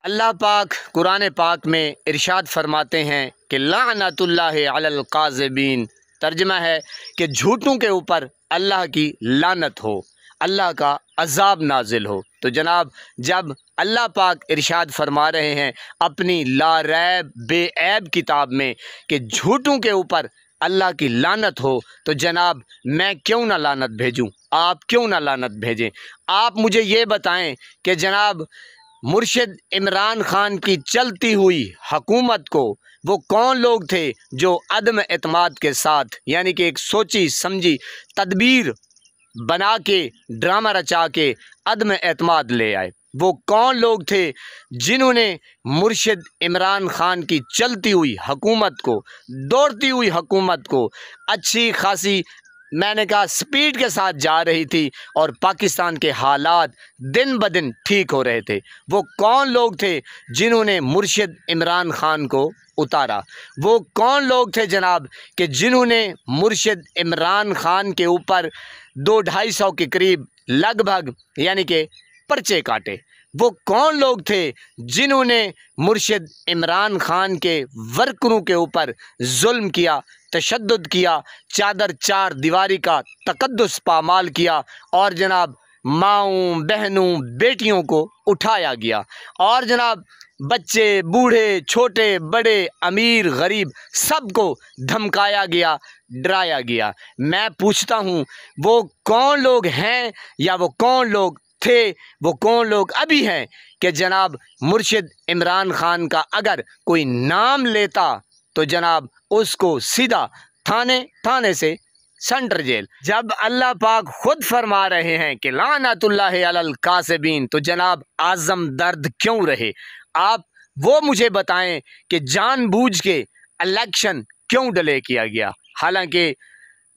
अल्लाह पाक कुरान पाक में इरशाद फरमाते हैं कि लानतुल्लाहि अलल काज़िबीन। तर्जमा है कि झूठों के ऊपर अल्लाह की लानत हो, अल्लाह का अज़ाब नाजिल हो। तो जनाब, जब अल्लाह पाक इरशाद फरमा रहे हैं अपनी लारैब बेऐब किताब में कि झूठों के ऊपर अल्लाह की लानत हो, तो जनाब मैं क्यों ना लानत भेजूं, आप क्यों ना लानत भेजें। आप मुझे ये बताएं कि जनाब मुर्शिद इमरान खान की चलती हुई हुकूमत को वो कौन लोग थे जो अदम एतमाद के साथ, यानी कि एक सोची समझी तदबीर बना के ड्रामा रचा के अदम एतमाद ले आए। वो कौन लोग थे जिन्होंने मुर्शिद इमरान खान की चलती हुई हुकूमत को, दौड़ती हुई हुकूमत को अच्छी खासी, मैंने कहा स्पीड के साथ जा रही थी और पाकिस्तान के हालात दिन ब दिन ठीक हो रहे थे। वो कौन लोग थे जिन्होंने मुर्शिद इमरान खान को उतारा। वो कौन लोग थे जनाब कि जिन्होंने मुर्शिद इमरान खान के ऊपर 200-250 के करीब लगभग यानी कि पर्चे काटे। वो कौन लोग थे जिन्होंने मुर्शिद इमरान खान के वर्करों के ऊपर जुल्म किया, तशद्दुद किया, चादर चार दीवारी का तकद्दुस पामाल किया और जनाब माँओं बहनों बेटियों को उठाया गया और जनाब बच्चे बूढ़े छोटे बड़े अमीर गरीब सबको धमकाया गया, डराया गया। मैं पूछता हूँ, वो कौन लोग हैं या वो कौन लोग थे, वो कौन लोग अभी हैं कि जनाब मुर्शिद इमरान खान का अगर कोई नाम लेता तो जनाब उसको सीधा थाने से सेंट्रल जेल। जब अल्लाह पाक खुद फरमा रहे हैं कि लानतुल्लाहि अलल कासिबीन, तो जनाब आज़म दर्द क्यों रहे। आप वो मुझे बताएं कि जानबूझ के इलेक्शन क्यों डिले किया गया, हालांकि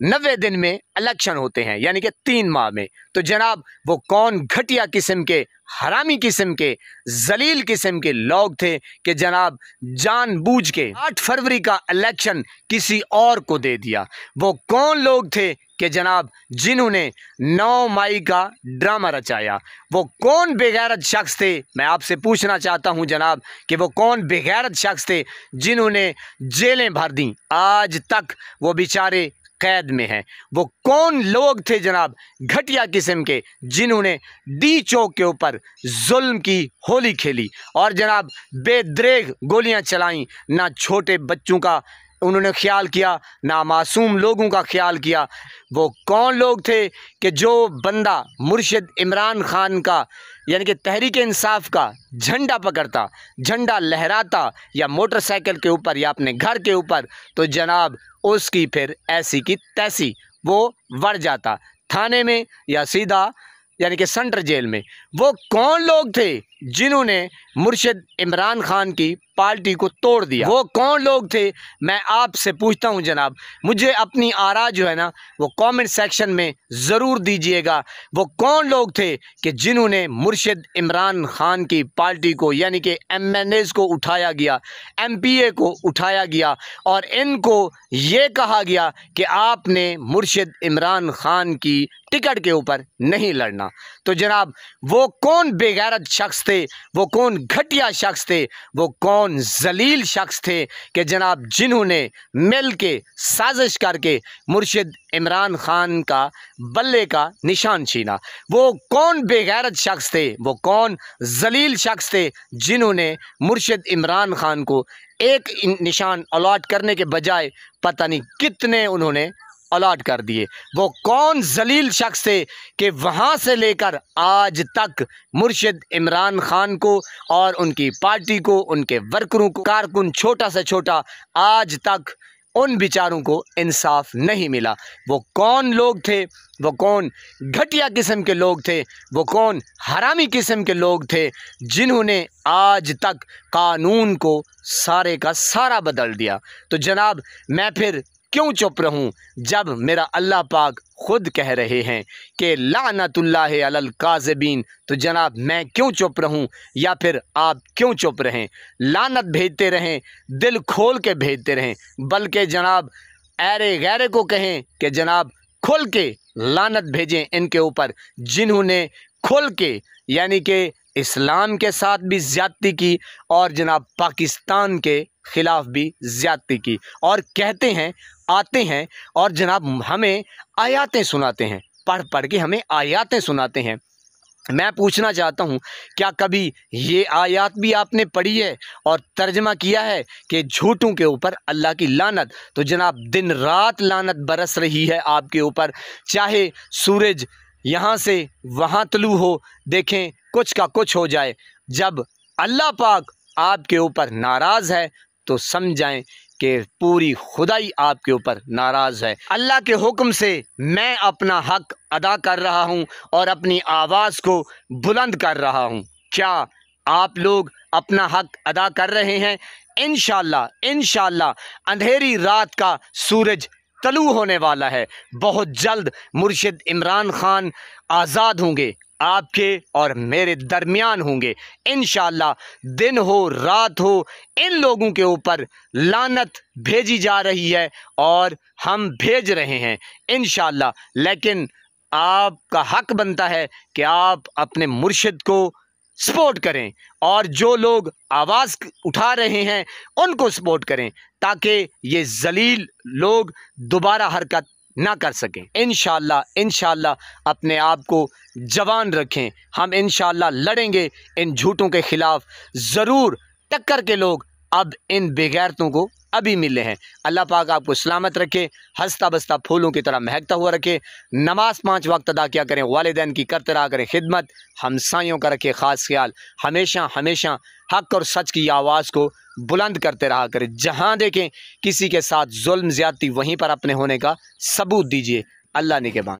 90 दिन में इलेक्शन होते हैं यानी कि 3 माह में। तो जनाब वो कौन घटिया किस्म के, हरामी किस्म के, जलील किस्म के लोग थे कि जनाब जानबूझ के 8 फरवरी का इलेक्शन किसी और को दे दिया। वो कौन लोग थे कि जनाब जिन्होंने 9 मई का ड्रामा रचाया। वो कौन बेगैरत शख्स थे, मैं आपसे पूछना चाहता हूं जनाब कि वो कौन बेगैरत शख्स थे जिन्होंने जेलें भर दी, आज तक वो बेचारे कैद में हैं। वो कौन लोग थे जनाब घटिया किस्म के जिन्होंने डी चौक के ऊपर जुल्म की होली खेली और जनाब बेदरेग गोलियां चलाई। ना छोटे बच्चों का उन्होंने ख्याल किया, ना मासूम लोगों का ख्याल किया। वो कौन लोग थे कि जो बंदा मुर्शिद इमरान खान का यानी कि तहरीक इंसाफ का झंडा पकड़ता, झंडा लहराता या मोटरसाइकिल के ऊपर या अपने घर के ऊपर, तो जनाब उसकी फिर ऐसी की तैसी वो बढ़ जाता थाने में या सीधा यानी कि सेंट्रल जेल में। वो कौन लोग थे जिन्होंने मुर्शिद इमरान खान की पार्टी को तोड़ दिया। वो कौन लोग थे, मैं आपसे पूछता हूं जनाब। मुझे अपनी आरा जो है ना वो कमेंट सेक्शन में ज़रूर दीजिएगा। वो कौन लोग थे कि जिन्होंने मुर्शिद इमरान खान की पार्टी को यानी कि MNAs को उठाया गया, MPA को उठाया गया और इनको ये कहा गया कि आपने मुर्शिद इमरान खान की टिकट के ऊपर नहीं लड़ना। तो जनाब वो कौन बेगैरत शख्स थे, वो कौन घटिया शख्स थे, वो कौन जलील शख्स थे कि जनाब जिन्होंने मिल के साजिश करके मुर्शिद इमरान खान का बल्ले का निशान छीना। वो कौन बेगैरत शख्स थे, वो कौन जलील शख्स थे जिन्होंने मुर्शिद इमरान खान को एक निशान अलॉट करने के बजाय पता नहीं कितने उन्होंने अलॉट कर दिए। वो कौन जलील शख्स थे कि वहाँ से लेकर आज तक मुर्शिद इमरान खान को और उनकी पार्टी को, उनके वर्करों को, कारकुन छोटा से छोटा, आज तक उन बेचारों को इंसाफ नहीं मिला। वो कौन लोग थे, वो कौन घटिया किस्म के लोग थे, वो कौन हरामी किस्म के लोग थे जिन्होंने आज तक कानून को सारे का सारा बदल दिया। तो जनाब मैं फिर क्यों चुप रहूं जब मेरा अल्लाह पाक खुद कह रहे हैं कि लानतुल्लाहि अलल काज़िबीन। तो जनाब मैं क्यों चुप रहूं या फिर आप क्यों चुप रहें। लानत भेजते रहें, दिल खोल के भेजते रहें, बल्कि जनाब ऐरे गैरे को कहें कि जनाब खुल के लानत भेजें इनके ऊपर जिन्होंने खुल के यानी कि इस्लाम के साथ भी ज़्यादती की और जनाब पाकिस्तान के ख़िलाफ़ भी ज़्यादती की, और कहते हैं, आते हैं और जनाब हमें आयातें सुनाते हैं, पढ़ पढ़ के हमें आयातें सुनाते हैं। मैं पूछना चाहता हूँ, क्या कभी ये आयत भी आपने पढ़ी है और तर्जमा किया है कि झूठों के ऊपर अल्लाह की लानत? तो जनाब दिन रात लानत बरस रही है आपके ऊपर, चाहे सूरज यहाँ से वहाँ तुलू हो, देखें कुछ का कुछ हो जाए। जब अल्लाह पाक आपके ऊपर नाराज़ है तो समझाएं कि पूरी खुदाई आपके ऊपर नाराज़ है। अल्लाह के हुक्म से मैं अपना हक अदा कर रहा हूँ और अपनी आवाज़ को बुलंद कर रहा हूँ। क्या आप लोग अपना हक अदा कर रहे हैं? इंशाअल्लाह अंधेरी रात का सूरज तलू होने वाला है। बहुत जल्द मुर्शिद इमरान खान आज़ाद होंगे, आपके और मेरे दरमियान होंगे इंशाअल्लाह। दिन हो रात हो, इन लोगों के ऊपर लानत भेजी जा रही है और हम भेज रहे हैं इंशाअल्लाह। लेकिन आपका हक बनता है कि आप अपने मुर्शिद को सपोर्ट करें और जो लोग आवाज़ उठा रहे हैं उनको सपोर्ट करें, ताकि ये जलील लोग दोबारा हरकत ना कर सकें। इंशाअल्लाह अपने आप को जवान रखें। हम इंशाअल्लाह लड़ेंगे इन झूठों के ख़िलाफ़ ज़रूर। टक्कर के लोग अब इन बेगैरतों को अभी मिले हैं। अल्लाह पाक आपको सलामत रखे, हंसता बसता फूलों की तरह महकता हुआ रखे। नमाज 5 वक्त अदा किया करें, वालिदैन की करते रहा करें खिदमत, हमसायों का रखे ख़ास ख्याल। हमेशा हमेशा हक़ और सच की आवाज़ को बुलंद करते रहा करें। जहाँ देखें किसी के साथ जुल्म ज़्यादती, वहीं पर अपने होने का सबूत दीजिए। अल्लाह निगहबान।